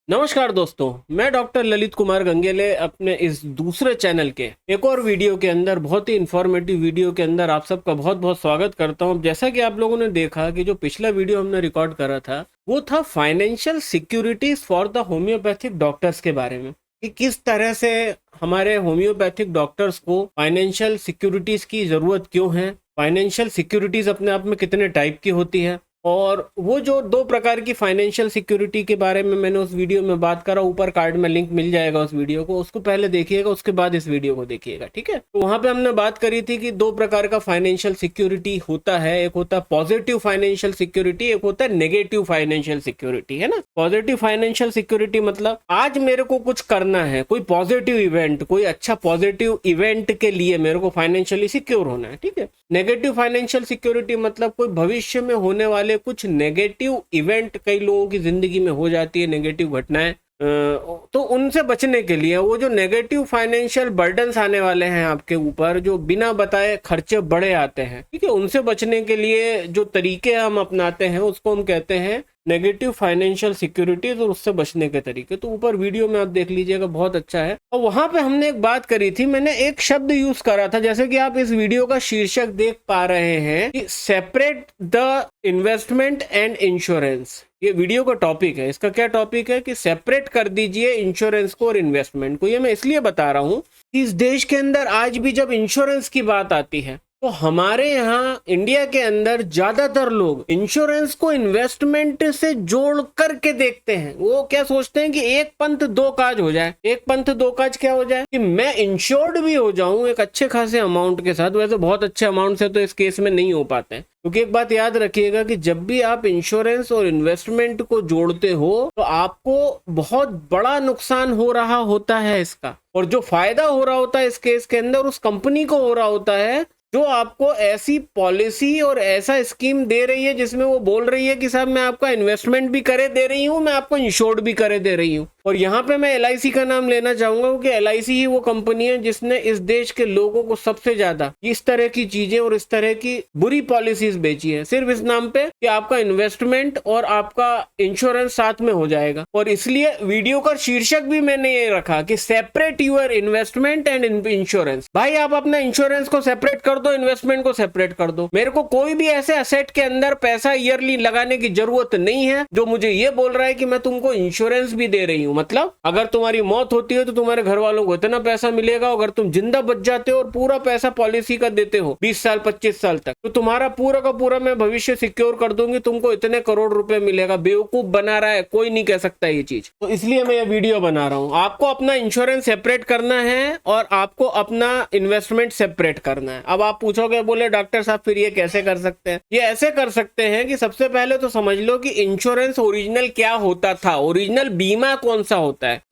नमस्कार दोस्तों, मैं डॉक्टर ललित कुमार गंगेले अपने इस दूसरे चैनल के एक और वीडियो के अंदर, बहुत ही इंफॉर्मेटिव वीडियो के अंदर आप सबका बहुत बहुत स्वागत करता हूं। जैसा कि आप लोगों ने देखा कि जो पिछला वीडियो हमने रिकॉर्ड करा था वो था financial securities for the homeopathic doctors के बारे में, कि किस तरह से हमारे होम्योपैथिक डॉक्टर्स को फाइनेंशियल सिक्योरिटीज की जरूरत क्यों है, फाइनेंशियल सिक्योरिटीज अपने आप में कितने टाइप की होती है, और वो जो दो प्रकार की फाइनेंशियल सिक्योरिटी के बारे में मैंने उस वीडियो में बात करा। ऊपर कार्ड में लिंक मिल जाएगा उस वीडियो को, उसको पहले देखिएगा, उसके बाद इस वीडियो को देखिएगा, ठीक है। तो वहां पे हमने बात करी थी कि दो प्रकार का फाइनेंशियल सिक्योरिटी होता है, एक होता है पॉजिटिव फाइनेंशियल सिक्योरिटी, एक होता है नेगेटिव फाइनेंशियल सिक्योरिटी, है ना। पॉजिटिव फाइनेंशियल सिक्योरिटी मतलब आज मेरे को कुछ करना है, कोई पॉजिटिव इवेंट, कोई अच्छा पॉजिटिव इवेंट के लिए मेरे को फाइनेंशियली सिक्योर होना है, ठीक है। नेगेटिव फाइनेंशियल सिक्योरिटी मतलब कोई भविष्य में होने वाले कुछ नेगेटिव इवेंट कई लोगों की जिंदगी में हो जाती है, नेगेटिव घटनाएं, तो उनसे बचने के लिए वो जो नेगेटिव फाइनेंशियल बर्डन्स आने वाले हैं आपके ऊपर, जो बिना बताए खर्चे बड़े आते हैं, ठीक है, उनसे बचने के लिए जो तरीके हम अपनाते हैं उसको हम कहते हैं नेगेटिव फाइनेंशियल सिक्योरिटीज, और उससे बचने के तरीके। तो ऊपर वीडियो में आप देख लीजिएगा, बहुत अच्छा है। और वहां पे हमने एक बात करी थी, मैंने एक शब्द यूज करा था, जैसे कि आप इस वीडियो का शीर्षक देख पा रहे हैं कि separate the investment and insurance. ये वीडियो का टॉपिक है। इसका क्या टॉपिक है कि सेपरेट कर दीजिए इंश्योरेंस को और इन्वेस्टमेंट को। ये मैं इसलिए बता रहा हूं कि इस देश के अंदर आज भी जब इंश्योरेंस की बात आती है तो हमारे यहाँ इंडिया के अंदर ज्यादातर लोग इंश्योरेंस को इन्वेस्टमेंट से जोड़ करके देखते हैं। वो क्या सोचते हैं कि एक पंथ दो काज हो जाए। एक पंथ दो काज क्या हो जाए कि मैं इंश्योर्ड भी हो जाऊं एक अच्छे खासे अमाउंट के साथ। वैसे बहुत अच्छे अमाउंट से तो इस केस में नहीं हो पाते हैं, क्योंकि एक बात याद रखिएगा कि जब भी आप इंश्योरेंस और इन्वेस्टमेंट को जोड़ते हो तो आपको बहुत बड़ा नुकसान हो रहा होता है इसका, और जो फायदा हो रहा होता है इस केस के अंदर उस कंपनी को हो रहा होता है जो आपको ऐसी पॉलिसी और ऐसा स्कीम दे रही है जिसमें वो बोल रही है कि साहब मैं आपका इन्वेस्टमेंट भी करे दे रही हूं, मैं आपको इंश्योर्ड भी करे दे रही हूं। और यहाँ पे मैं LIC का नाम लेना चाहूंगा, क्योंकि LIC ही वो कंपनी है जिसने इस देश के लोगों को सबसे ज्यादा इस तरह की चीजें और इस तरह की बुरी पॉलिसीज बेची है, सिर्फ इस नाम पे कि आपका इन्वेस्टमेंट और आपका इंश्योरेंस साथ में हो जाएगा। और इसलिए वीडियो का शीर्षक भी मैंने ये रखा कि separate your investment and insurance. भाई आप अपना इंश्योरेंस को सेपरेट कर दो, इन्वेस्टमेंट को सेपरेट कर दो। मेरे को कोई भी ऐसे असेट के अंदर पैसा ईयरली लगाने की जरूरत नहीं है जो मुझे ये बोल रहा है कि मैं तुमको इंश्योरेंस भी दे रही हूं। मतलब अगर तुम्हारी मौत होती है तो तुम्हारे घर वालों को इतना पैसा मिलेगा, अगर तुम जिंदा बच जाते हो और पूरा पैसा पॉलिसी का देते हो 20 साल 25 साल तक, तो तुम्हारा पूरा का पूरा मैं भविष्य सिक्योर कर दूंगी, तुमको इतने करोड़ रुपए मिलेगा। बेवकूफ बना रहा है, कोई नहीं कह सकता ये चीज। तो इसलिए मैं ये वीडियो बना रहा हूं। आपको अपना इंश्योरेंस सेपरेट करना है और आपको अपना इन्वेस्टमेंट सेपरेट करना है। अब आप पूछोगे, बोले डॉक्टर साहब फिर ये कैसे कर सकते हैं? ये ऐसे कर सकते हैं कि सबसे पहले तो समझ लो कि इंश्योरेंस ओरिजिनल क्या होता था, ओरिजिनल बीमा कौन सा होता है।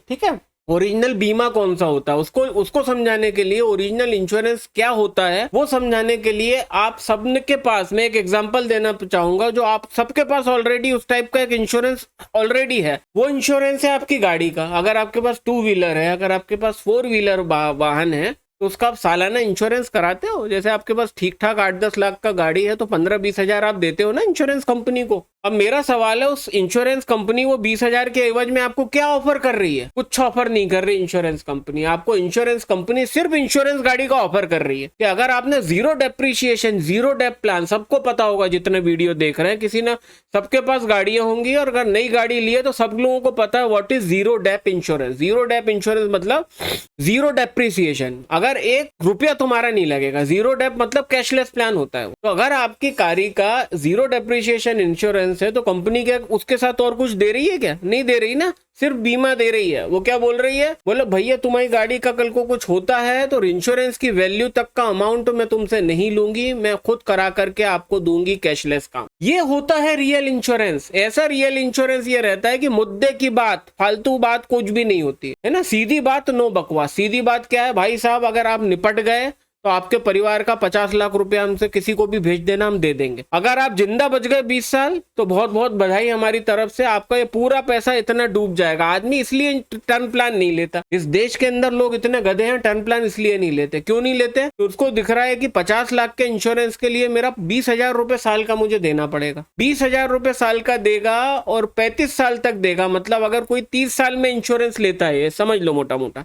ठीक है, ओरिजिनल बीमा कौन सा होता है उसको समझाने के लिए, ओरिजिनल इंश्योरेंस क्या होता है वो समझाने के लिए आप सबके पास मैं एक एग्जांपल देना चाहूंगा, जो आप सबके पास ऑलरेडी उस टाइप का एक इंश्योरेंस ऑलरेडी है। वो इंश्योरेंस है आपकी गाड़ी का। अगर आपके पास 2 व्हीलर है, अगर आपके पास 4 व्हीलर वाहन है, तो उसका आप सालाना इंश्योरेंस कराते हो। जैसे आपके पास ठीक ठाक 8-10 लाख का गाड़ी है तो 15-20 हजार आप देते हो ना इंश्योरेंस कंपनी को। अब मेरा सवाल है, उस इंश्योरेंस कंपनी वो 20 हजार के एवज में आपको क्या ऑफर कर रही है? कुछ ऑफर नहीं कर रही इंश्योरेंस कंपनी। आपको इंश्योरेंस कंपनी सिर्फ इंश्योरेंस गाड़ी का ऑफर कर रही है कि अगर आपने zero depreciation, zero dep plan, सबको पता होगा जितने वीडियो देख रहे हैं, किसी ना सबके पास गाड़ियां होंगी, और अगर नई गाड़ी ली है तो सब लोगों को पता है what is zero dep insurance. Zero dep insurance मतलब जीरो डेप्रिसिएशन, अगर 1 रुपया तुम्हारा नहीं लगेगा। जीरो डेप मतलब कैशलेस प्लान होता है। तो अगर आपकी गाड़ी का जीरो डेप्रिसिएशन इंश्योरेंस है तो कंपनी क्या उसके साथ और कुछ दे रही है? क्या नहीं दे रही ना, सिर्फ बीमा दे रही है। वो क्या बोल रही है? बोले भैया तुम्हारी गाड़ी का कल को कुछ होता है तो इंश्योरेंस की वैल्यू तक का अमाउंट मैं तुमसे नहीं लूंगी, मैं खुद करा करके आपको दूंगी कैशलेस काम। ये होता है रियल इंश्योरेंस। ऐसा रियल इंश्योरेंस ये रहता है कि मुद्दे की बात, फालतू बात कुछ भी नहीं होती है ना, सीधी बात, नो बकवास। सीधी बात क्या है भाई साहब, अगर आप निपट गए तो आपके परिवार का 50 लाख रुपया हमसे किसी को भी भेज देना, हम दे देंगे। अगर आप जिंदा बच गए 20 साल तो बहुत बहुत बधाई हमारी तरफ से, आपका ये पूरा पैसा इतना डूब जाएगा। आदमी इसलिए टर्म प्लान नहीं लेता, इस देश के अंदर लोग इतने गधे हैं, टर्म प्लान इसलिए नहीं लेते। क्यों नहीं लेते? तो उसको दिख रहा है कि 50 लाख के इंश्योरेंस के लिए मेरा 20,000 रुपए साल का मुझे देना पड़ेगा। 20,000 रुपए साल का देगा और 35 साल तक देगा। मतलब अगर कोई 30 साल में इंश्योरेंस लेता है, समझ लो मोटा मोटा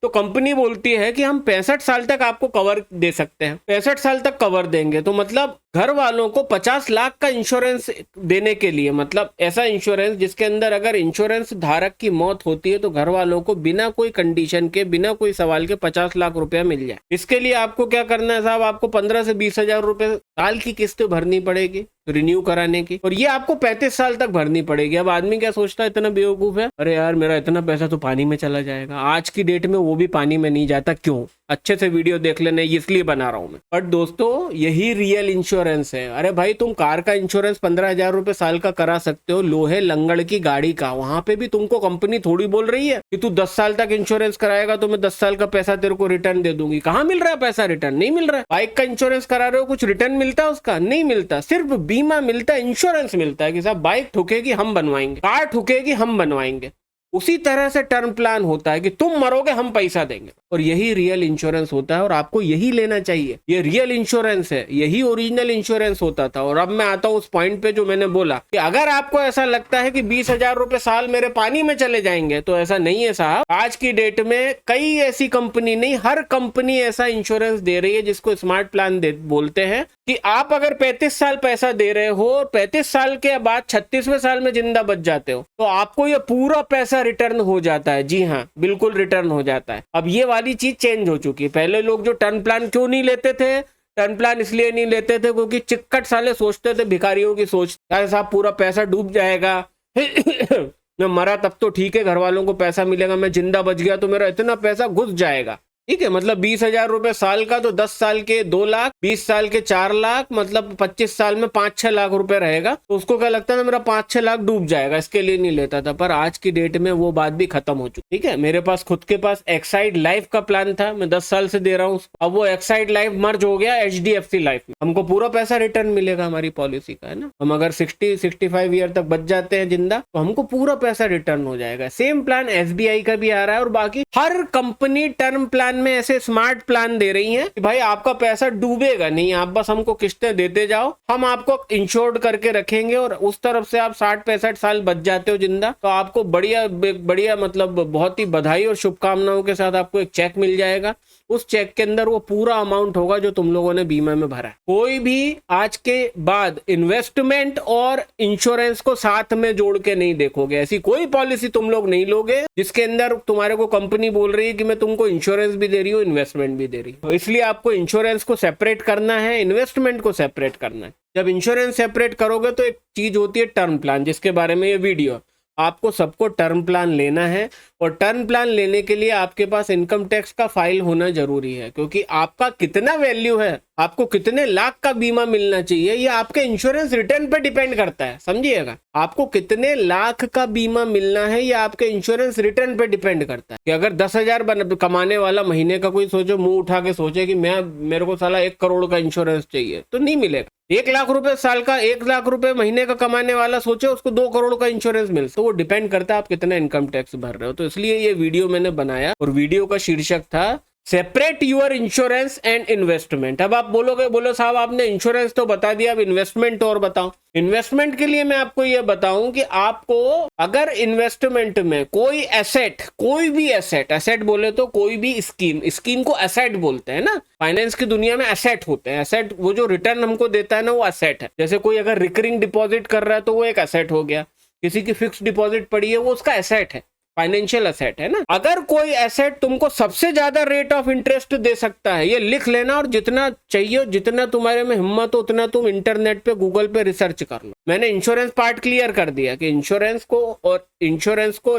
तो कंपनी बोलती है कि हम 65 साल तक आपको कवर दे सकते हैं, 65 साल तक कवर देंगे। तो मतलब घर वालों को 50 लाख का इंश्योरेंस देने के लिए, मतलब ऐसा इंश्योरेंस जिसके अंदर अगर इंश्योरेंस धारक की मौत होती है तो घर वालों को बिना कोई कंडीशन के, बिना कोई सवाल के 50 लाख रुपया मिल जाए। इसके लिए आपको क्या करना है साहब, आपको 15 से 20,000 रुपए साल की किस्त भरनी पड़ेगी रिन्यू कराने की, और ये आपको 35 साल तक भरनी पड़ेगी। अब आदमी क्या सोचता है, इतना बेवकूफ है, अरे यार मेरा इतना पैसा तो पानी में चला जाएगा। आज की डेट में वो भी पानी में नहीं जाता। क्यों? अच्छे से वीडियो देख लेना, इसलिए बना रहा हूं मैं। बट दोस्तों यही रियल इंश्योरेंस है। अरे भाई तुम कार का इंश्योरेंस 15,000 रुपए साल का करा सकते हो, लोहे लंगड़ की गाड़ी का, वहां पे भी तुमको कंपनी थोड़ी बोल रही है कि तू 10 साल तक इंश्योरेंस कराएगा तो मैं 10 साल का पैसा तेरे को रिटर्न दे दूंगी। कहाँ मिल रहा है पैसा रिटर्न? नहीं मिल रहा है। बाइक का इंश्योरेंस करा रहे हो, कुछ रिटर्न मिलता है उसका? नहीं मिलता। सिर्फ बीमा मिलता है, इंश्योरेंस मिलता है कि साहब बाइक ठुकेगी हम बनवाएंगे, कार ठुकेगी हम बनवाएंगे। उसी तरह से टर्म प्लान होता है कि तुम मरोगे हम पैसा देंगे, और यही रियल इंश्योरेंस होता है और आपको यही लेना चाहिए। ये रियल इंश्योरेंस है, यही ओरिजिनल इंश्योरेंस होता था। और अब मैं आता हूं उस पॉइंट पे जो मैंने बोला कि अगर आपको ऐसा लगता है कि 20,000 रुपए साल मेरे पानी में चले जाएंगे, तो ऐसा नहीं है साहब। आज की डेट में कई ऐसी कंपनी, नहीं हर कंपनी ऐसा इंश्योरेंस दे रही है जिसको स्मार्ट प्लान बोलते हैं, कि आप अगर 35 साल पैसा दे रहे हो, 35 साल के बाद 36वें साल में जिंदा बच जाते हो, तो आपको ये पूरा पैसा रिटर्न हो जाता है। जी हाँ, बिल्कुल रिटर्न हो जाता है। अब ये वाली चीज चेंज हो चुकी है। पहले लोग जो टर्म प्लान क्यों नहीं लेते थे, टर्म प्लान इसलिए नहीं लेते थे क्योंकि चिक्कट साले सोचते थे, भिखारियों की सोच, अरे साहब पूरा पैसा डूब जाएगा मैं मरा तब तो ठीक है, घर वालों को पैसा मिलेगा, मैं जिंदा बच गया तो मेरा इतना पैसा घुस जाएगा। ठीक है, मतलब 20,000 रुपए साल का तो 10 साल के 2 लाख, 20 साल के 4 लाख, मतलब 25 साल में 5-6 लाख रुपए रहेगा। तो उसको क्या लगता था मेरा 5-6 लाख डूब जाएगा, इसके लिए नहीं लेता था। पर आज की डेट में वो बात भी खत्म हो चुकी। ठीक है, मेरे पास खुद के पास एक्साइड लाइफ का प्लान था, मैं 10 साल से दे रहा हूँ। अब वो एक्साइड लाइफ मर्ज हो गया HDFC लाइफ में, हमको पूरा पैसा रिटर्न मिलेगा हमारी पॉलिसी का, है ना। हम अगर 60-65 ईयर तक बच जाते हैं जिंदा तो हमको पूरा पैसा रिटर्न हो जाएगा। सेम प्लान SBI का भी आ रहा है, और बाकी हर कंपनी टर्म प्लान में ऐसे स्मार्ट प्लान दे रही हैं कि भाई आपका पैसा डूबेगा नहीं, आप बस हमको किस्तें देते जाओ, हम आपको इंश्योर्ड करके रखेंगे, और उस तरफ से आप 60-65 साल बच जाते हो जिंदा, तो आपको बढ़िया बढ़िया, मतलब बहुत ही बधाई और शुभकामनाओं के साथ आपको एक चेक मिल जाएगा। उस चेक के अंदर वो पूरा अमाउंट होगा जो तुम लोगों ने बीमा में भरा है। कोई भी आज के बाद इन्वेस्टमेंट और इंश्योरेंस को साथ में जोड़ के नहीं देखोगे। ऐसी कोई पॉलिसी तुम लोग नहीं लोगे जिसके अंदर तुम्हारे को कंपनी बोल रही है कि मैं तुमको इंश्योरेंस भी दे रही हूँ, इन्वेस्टमेंट भी दे रही हूँ। तो इसलिए आपको इंश्योरेंस को सेपरेट करना है, इन्वेस्टमेंट को सेपरेट करना है। जब इंश्योरेंस सेपरेट करोगे तो एक चीज होती है टर्म प्लान, जिसके बारे में ये वीडियो। आपको सबको टर्म प्लान लेना है, और टर्म प्लान लेने के लिए आपके पास इनकम टैक्स का फाइल होना जरूरी है, क्योंकि आपका कितना वैल्यू है, आपको कितने लाख का बीमा मिलना चाहिए, ये आपके इंश्योरेंस रिटर्न पे डिपेंड करता है। समझिएगा, आपको कितने लाख का बीमा मिलना है ये आपके इंश्योरेंस रिटर्न पे डिपेंड करता है। कि अगर 10,000 कमाने वाला महीने का कोई सोचो, मुंह उठा के सोचे कि मेरे को साला 1 करोड़ का इंश्योरेंस चाहिए, तो नहीं मिलेगा। 1 लाख रुपए साल का, 1 लाख रुपए महीने का कमाने वाला सोचे उसको 2 करोड़ का इंश्योरेंस मिल, तो वो डिपेंड करता है आप कितना इनकम टैक्स भर रहे हो। तो इसलिए ये वीडियो मैंने बनाया, और वीडियो का शीर्षक था separate your insurance and investment. अब आप बोलोगे, बोलो साहब आपने इंश्योरेंस तो बता दिया, अब इन्वेस्टमेंट और बताओ। इन्वेस्टमेंट के लिए मैं आपको ये बताऊं कि आपको अगर इन्वेस्टमेंट में कोई एसेट, कोई भी एसेट बोले तो कोई भी स्कीम को एसेट बोलते हैं ना। फाइनेंस की दुनिया में एसेट होते हैं। एसेट वो जो रिटर्न हमको देता है ना, वो एसेट है। जैसे कोई अगर रिकरिंग डिपॉजिट कर रहा है तो वो एक एसेट हो गया, किसी की फिक्स डिपॉजिट पड़ी है वो उसका एसेट है, फाइनेंशियल एसेट है ना। अगर कोई एसेट तुमको सबसे ज्यादा रेट ऑफ इंटरेस्ट दे सकता है, ये लिख लेना, और जितना चाहिए, जितना तुम्हारे में हिम्मत हो उतना तुम इंटरनेट पे, गूगल पे रिसर्च कर लो। मैंने इंश्योरेंस पार्ट क्लियर कर दिया कि इंश्योरेंस को और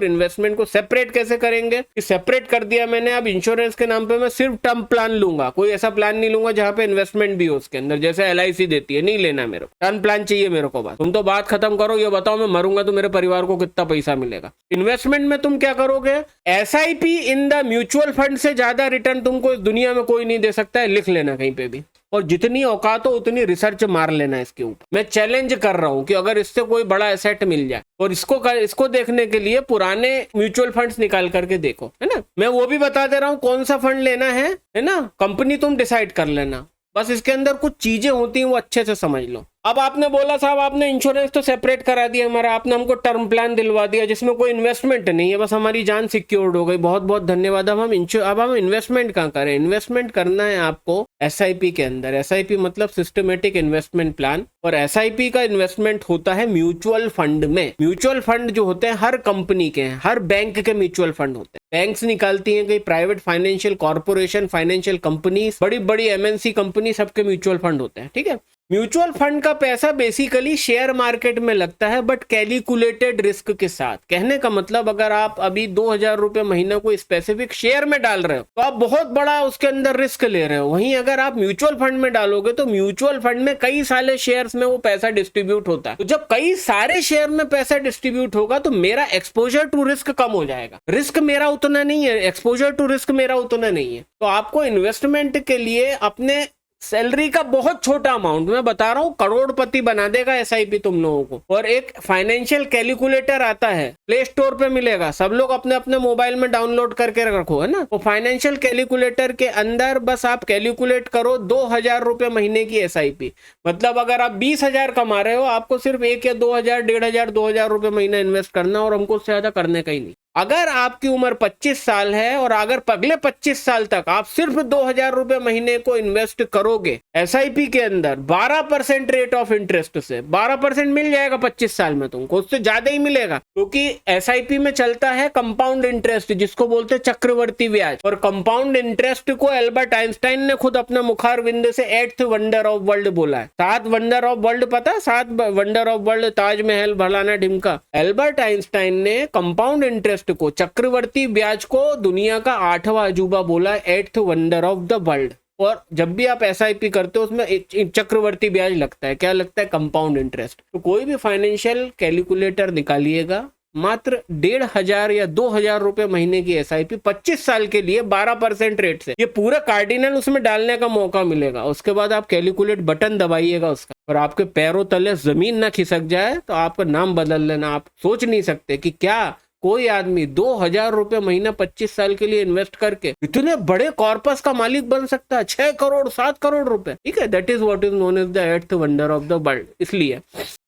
इन्वेस्टमेंट को सेपरेट कैसे करेंगे, कि सेपरेट कर दिया मैंने। अब इंश्योरेंस के नाम पे मैं सिर्फ टर्म प्लान लूंगा, कोई ऐसा प्लान नहीं लूंगा जहां पे इन्वेस्टमेंट भी हो उसके अंदर, जैसे LIC देती है, नहीं लेना मेरे को। टर्म प्लान चाहिए मेरे को। बात तुम तो बात खत्म करो, ये बताओ मैं मरूंगा तो मेरे परिवार को कितना पैसा मिलेगा। इन्वेस्टमेंट में तुम क्या करोगे, SIP in the mutual fund से ज्यादा रिटर्न तुमको इस दुनिया में कोई नहीं दे सकता है, लिख लेना कहीं पे भी। और जितनी औकात हो उतनी रिसर्च मार लेना इसके ऊपर। मैं चैलेंज कर रहा हूं कि अगर इससे कोई बड़ा एसेट मिल जाए, और इसको देखने के लिए पुराने म्यूचुअल फंड्स निकाल करके देखो, है ना। मैं वो भी बता दे रहा हूं कौन सा फंड लेना है ना, कंपनी तुम डिसाइड कर लेना, बस इसके अंदर कुछ चीजें होती हैं वो अच्छे से समझ लो। अब आपने बोला साहब आपने इंश्योरेंस तो सेपरेट करा दिया हमारा, आपने हमको टर्म प्लान दिलवा दिया जिसमें कोई इन्वेस्टमेंट नहीं है, बस हमारी जान सिक्योर्ड हो गई, बहुत बहुत धन्यवाद। अब हम इन्वेस्टमेंट कहाँ करें, इन्वेस्टमेंट करना है आपको एसआईपी के अंदर। एसआईपी मतलब सिस्टमेटिक इन्वेस्टमेंट प्लान, और एसआईपी का इन्वेस्टमेंट होता है म्यूचुअल फंड में। म्यूचुअल फंड जो होते हैं हर कंपनी के हैं, हर बैंक के म्यूचुअल फंड होते हैं। बैंक्स निकालती हैं, कई private financial corporation, financial company, बड़ी बड़ी एमएनसी कंपनी, सबके म्यूचुअल फंड होते हैं, ठीक है। म्यूचुअल फंड का पैसा बेसिकली शेयर मार्केट में लगता है, बट कैलकुलेटेड रिस्क के साथ। कहने का मतलब अगर आप अभी 2000 रुपए महीना कोई स्पेसिफिक शेयर में डाल रहे हो तो आप बहुत बड़ा उसके अंदर रिस्क ले रहे हो। वहीं अगर आप म्यूचुअल फंड में डालोगे तो म्यूचुअल फंड में कई सारे शेयर्स में वो पैसा डिस्ट्रीब्यूट होता है। तो जब कई सारे शेयर में पैसा डिस्ट्रीब्यूट होगा तो मेरा एक्सपोजर टू रिस्क कम हो जाएगा। रिस्क मेरा उतना नहीं है, एक्सपोजर टू रिस्क मेरा उतना नहीं है। तो आपको इन्वेस्टमेंट के लिए अपने सैलरी का बहुत छोटा अमाउंट, मैं बता रहा हूं, करोड़पति बना देगा एसआईपी तुम लोगों को। और एक फाइनेंशियल कैलकुलेटर आता है, प्ले स्टोर पे मिलेगा, सब लोग अपने अपने मोबाइल में डाउनलोड करके रखो, है ना। वो फाइनेंशियल कैलकुलेटर के अंदर बस आप कैलकुलेट करो 2000 रुपए महीने की एसआईपी। मतलब अगर आप 20,000 कमा रहे हो, आपको सिर्फ 1 या 2000, 1500, 2000 रुपए महीना इन्वेस्ट करना, और हमको उससे ज्यादा करने का ही नहीं। अगर आपकी उम्र 25 साल है और अगर अगले 25 साल तक आप सिर्फ 2000 रुपए महीने को इन्वेस्ट करोगे एसआईपी के अंदर 12% रेट ऑफ इंटरेस्ट से, 12% मिल जाएगा 25 साल में तुमको, उससे ज्यादा ही मिलेगा, क्योंकि एसआईपी में चलता है कंपाउंड इंटरेस्ट, जिसको बोलते हैं चक्रवर्ती ब्याज। और कंपाउंड इंटरेस्ट को एल्बर्ट आइंस्टाइन ने खुद अपने मुखारविंद से 8th वंडर ऑफ वर्ल्ड बोला है। 7 वंडर ऑफ वर्ल्ड पता है, 7 वंडर ऑफ वर्ल्ड, ताजमहल, फलाना ढिमका। एल्बर्ट आइंस्टाइन ने कंपाउंड इंटरेस्ट को, चक्रवर्ती ब्याज को दुनिया का 8वां अजूबा बोला, 8th wonder of the world. और जब भी आप एसआईपी करते हो उसमें चक्रवर्ती ब्याज लगता है, क्या लगता है, कंपाउंड इंटरेस्ट। तो कोई भी फाइनेंशियल कैलकुलेटर निकालिएगा, मात्र 1500 या 2000 रुपए महीने की एसआईपी 25 साल के लिए 12% रेट से, ये पूरा कार्डिनल उसमें डालने का मौका मिलेगा। उसके बाद आप कैलकुलेट बटन दबाइएगा उसका, और आपके पैरों तले जमीन ना खिसक जाए तो आपका नाम बदल लेना। आप सोच नहीं सकते कि क्या कोई आदमी 2000 रुपए महीना 25 साल के लिए इन्वेस्ट करके इतने बड़े कॉर्पस का मालिक बन सकता है, 6 करोड़ 7 करोड़ रुपए, ठीक है। That is what is known as the 8th wonder of the world. इसलिए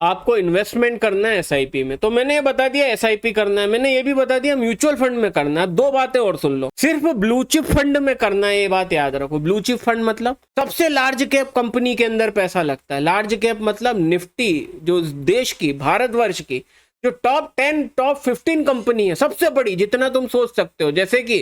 आपको इन्वेस्टमेंट करना है एसआईपी में। तो मैंने ये बता दिया एसआईपी करना है, मैंने ये भी बता दिया म्यूचुअल फंड में करना है। 2 बातें और सुन लो, सिर्फ ब्लू चिप फंड में करना है, ये बात याद रखो। ब्लू चिप फंड मतलब सबसे लार्ज कैप कंपनी के अंदर पैसा लगता है। लार्ज कैप मतलब निफ्टी, जो देश की, भारतवर्ष की जो टॉप 10, टॉप 15 कंपनी है, सबसे बड़ी, जितना तुम सोच सकते हो, जैसे कि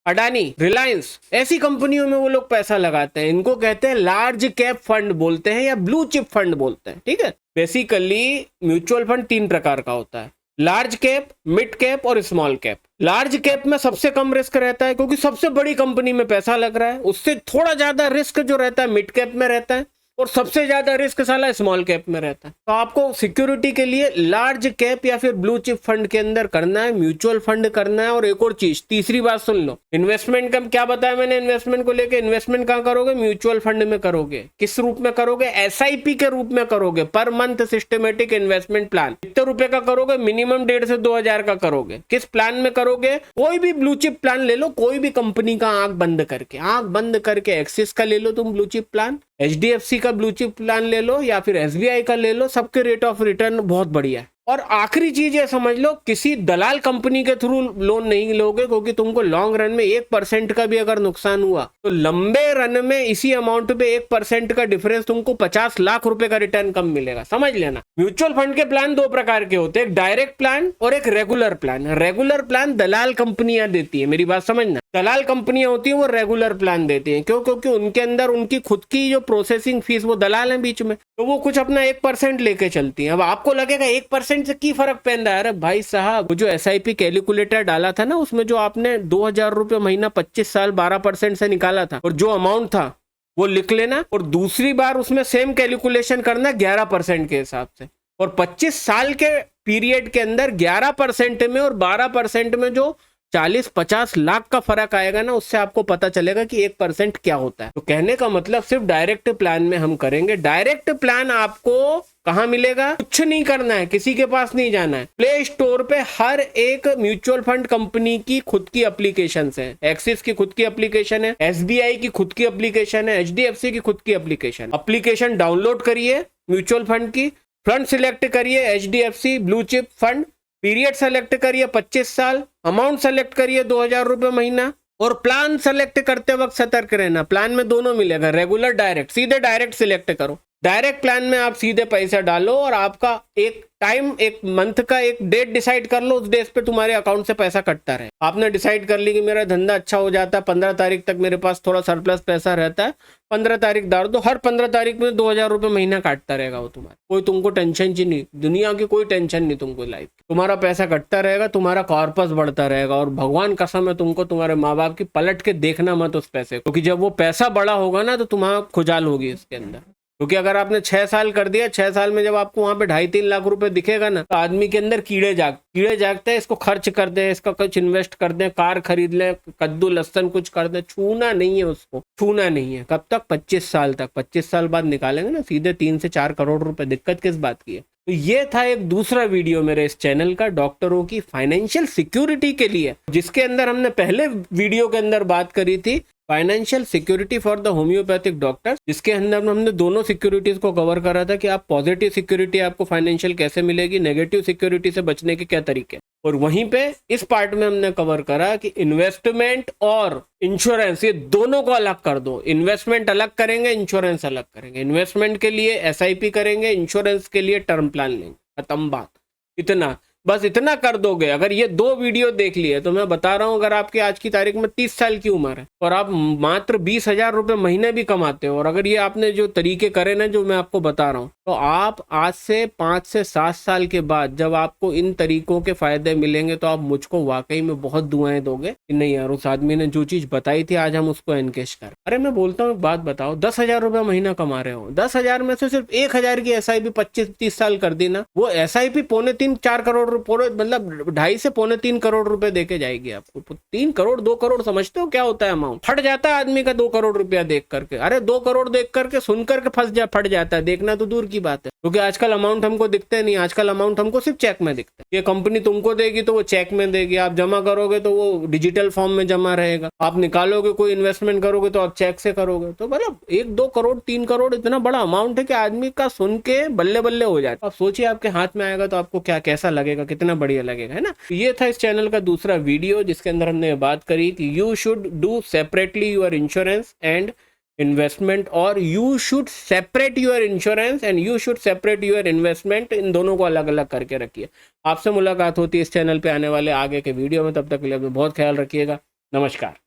अडानी, रिलायंस, ऐसी कंपनियों में वो लोग पैसा लगाते हैं। इनको कहते हैं लार्ज कैप फंड बोलते हैं या ब्लू चिप फंड बोलते हैं, ठीक है। बेसिकली म्यूचुअल फंड 3 प्रकार का होता है, लार्ज कैप, मिड कैप और स्मॉल कैप। लार्ज कैप में सबसे कम रिस्क रहता है क्योंकि सबसे बड़ी कंपनी में पैसा लग रहा है। उससे थोड़ा ज्यादा रिस्क जो रहता है मिड कैप में रहता है, और सबसे ज्यादा रिस्क साला स्मॉल कैप में रहता है। तो आपको सिक्योरिटी के लिए लार्ज कैप या फिर ब्लू चिप फंड के अंदर करना है, म्यूचुअल फंड करना है। और एक और चीज, तीसरी बात सुन लो, इन्वेस्टमेंट का क्या बताया मैंने इन्वेस्टमेंट को लेके, इन्वेस्टमेंट कहां करोगे, म्यूचुअल फंड में करोगे। किस रूप में करोगे, एसआईपी के रूप में करोगे, per month systematic investment plan. कितने रुपए का करोगे, मिनिमम 1,500 से 2000 का करोगे। किस प्लान में करोगे, कोई भी ब्लू चिप प्लान ले लो, कोई भी कंपनी का, आंख बंद करके एक्सिस का ले लो तुम ब्लू चिप प्लान, एचडीएफसी का ब्लू चिप प्लान ले लो, या फिर एसबीआई का ले लो, सबके रेट ऑफ रिटर्न बहुत बढ़िया है। और आखिरी चीज ये समझ लो, किसी दलाल कंपनी के थ्रू लोन नहीं लोगे, क्योंकि तुमको लॉन्ग रन में 1% का भी अगर नुकसान हुआ तो लंबे रन में इसी अमाउंट पे 1% का डिफरेंस तुमको 50 लाख रुपए का रिटर्न कम मिलेगा, समझ लेना। म्यूचुअल फंड के प्लान 2 प्रकार के होते हैं, एक डायरेक्ट प्लान और एक रेगुलर प्लान। रेगुलर प्लान दलाल कंपनियां देती है, मेरी बात समझना, दलाल कंपनियां होती है वो रेगुलर प्लान देती हैं। क्यों, क्योंकि उनके अंदर उनकी खुद की जो प्रोसेसिंग फीस, वो दलाल है बीच में, तो वो कुछ अपना 1% लेके चलती है। अब आपको लगेगा 1% से की फर्क पैदा है, अरे भाई साहब, वो जो एसआईपी कैलकुलेटर डाला था ना, उसमें जो आपने 2000 रुपए महीना 25 साल 12% से निकाला था, और जो अमाउंट था वो लिख लेना, और दूसरी बार उसमें सेम कैलकुलेशन करना 11% के हिसाब से। और 25 साल के पीरियड के अंदर 11% में और 12% में जो 40-50 लाख का फर्क आएगा ना, उससे आपको पता चलेगा कि 1% क्या होता है। तो कहने का मतलब सिर्फ डायरेक्ट प्लान में हम करेंगे। डायरेक्ट प्लान आपको कहाँ मिलेगा? कुछ नहीं करना है, किसी के पास नहीं जाना है। प्ले स्टोर पे हर एक म्यूचुअल फंड कंपनी की खुद की एप्लीकेशन है। एक्सिस की खुद की एप्लीकेशन है, SBI की खुद की एप्लीकेशन है, HDFC की खुद की एप्लीकेशन डाउनलोड करिए। म्यूचुअल फंड की फंड सिलेक्ट करिए, HDFC blue chip fund, period select करिए 25 साल, अमाउंट सेलेक्ट करिए 2000 रुपए महीना, और प्लान सेलेक्ट करते वक्त सतर्क रहना। प्लान में दोनों मिलेगा, रेगुलर डायरेक्ट। सीधे डायरेक्ट सिलेक्ट करो। डायरेक्ट प्लान में आप सीधे पैसा डालो और आपका एक टाइम, एक मंथ का एक डेट डिसाइड कर लो, उस डेट पे तुम्हारे अकाउंट से पैसा कटता रहे। आपने डिसाइड कर ली कि मेरा धंधा अच्छा हो जाता है, 15 तारीख तक मेरे पास थोड़ा सरप्लस पैसा रहता है, 15 तारीख डाल दो, हर 15 तारीख में 2000 रुपए महीना काटता रहेगा वो तुम्हारा। कोई तुमको टेंशन ही नहीं, दुनिया की कोई टेंशन नहीं तुमको लाइफ। तुम्हारा पैसा कटता रहेगा, तुम्हारा कॉर्पस बढ़ता रहेगा, और भगवान कसम है तुमको, तुम्हारे माँ बाप की पलट के देखना मत उस पैसे, क्योंकि जब वो पैसा बड़ा होगा ना तो तुम्हारा खुजाल होगी इसके अंदर। क्योंकि अगर आपने 6 साल कर दिया, 6 साल में जब आपको वहां पे 2.5-3 लाख रुपए दिखेगा ना, तो आदमी के अंदर कीड़े जागते हैं। इसको खर्च कर दे, इसका कुछ इन्वेस्ट कर दे, कार खरीद ले, कद्दू लहसन कुछ कर दे, छूना नहीं है उसको, छूना नहीं है। कब तक? 25 साल तक। 25 साल बाद निकालेंगे ना सीधे 3 से 4 करोड़ रुपए। दिक्कत किस बात की है? तो ये था एक दूसरा वीडियो मेरे इस चैनल का, डॉक्टरों की फाइनेंशियल सिक्योरिटी के लिए, जिसके अंदर हमने पहले वीडियो के अंदर बात करी थी financial security for the homeopathic doctors, जिसके अंदर हमने दोनों सिक्योरिटीज को कवर करा था कि आप पॉजिटिव सिक्योरिटी आपको फाइनेंशियल कैसे मिलेगी, नेगेटिव सिक्योरिटी से बचने के क्या तरीके। और वहीं पे इस पार्ट में हमने कवर करा कि इन्वेस्टमेंट और इंश्योरेंस, ये दोनों को अलग कर दो। इन्वेस्टमेंट अलग करेंगे, इंश्योरेंस अलग करेंगे। इन्वेस्टमेंट के लिए SIP करेंगे, इंश्योरेंस के लिए टर्म प्लान लेंगे। खत्म बात। इतना, बस इतना कर दोगे। अगर ये 2 वीडियो देख लिए तो मैं बता रहा हूं, अगर आपकी आज की तारीख में 30 साल की उम्र है और आप मात्र 20,000 रुपए महीने भी कमाते हो, और अगर ये आपने जो तरीके करे ना जो मैं आपको बता रहा हूं, तो आप आज से 5 से 7 साल के बाद जब आपको इन तरीकों के फायदे मिलेंगे तो आप मुझको वाकई में बहुत दुआएं दोगे कि नहीं यार, उस आदमी ने जो चीज बताई थी आज हम उसको एनकेश कर। अरे मैं बोलता हूँ, एक बात बताओ, 10,000 रुपए महीना कमा रहे हो, 10,000 में से सिर्फ 1,000 की SIP 25-30 साल कर दी ना, वो SIP 3.25-4 करोड़, मतलब 2.5 से 3.25 करोड़ रुपए देके जाएगी आपको। 3 करोड़ 2 करोड़ समझते हो क्या होता है अमाउंट? फट जाता है आदमी का 2 करोड़ रुपया देख करके। अरे 2 करोड़ देख करके सुन करके फट जाता है, देखना तो दूर की बात है। क्योंकि आजकल अमाउंट हमको दिखते नहीं, आजकल अमाउंट हमको सिर्फ चेक में दिखता है। ये कंपनी तुमको देगी तो वो चेक में देगी, आप जमा करोगे तो वो डिजिटल फॉर्म में जमा रहेगा, आप निकालोगे कोई इन्वेस्टमेंट करोगे तो आप चेक से करोगे। तो मतलब 1-2 करोड़ 3 करोड़ इतना बड़ा अमाउंट है कि आदमी का सुन के बल्ले बल्ले हो जाता है। आप सोचिए आपके हाथ में आएगा तो आपको क्या कैसा लगेगा, कितना बढ़िया लगेगा, है ना। ये था इस चैनल का दूसरा वीडियो, जिसके अंदर हमने बात करी कि you should do separately your insurance and investment, और you should separate your insurance and you should separate your investment. इन दोनों को अलग अलग करके रखिए। आपसे मुलाकात होती है इस चैनल पे आने वाले आगे के वीडियो में। तब तक के लिए बहुत ख्याल रखिएगा। नमस्कार।